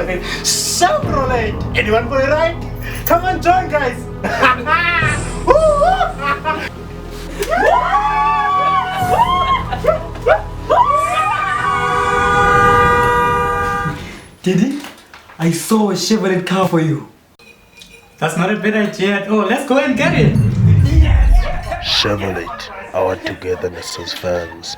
Chevrolet. Chevrolet. Anyone for a ride? Come on, join, guys. Daddy, I saw a Chevrolet car for you. That's not a bad idea at all. Let's go and get it. Chevrolet, our togetherness as fans.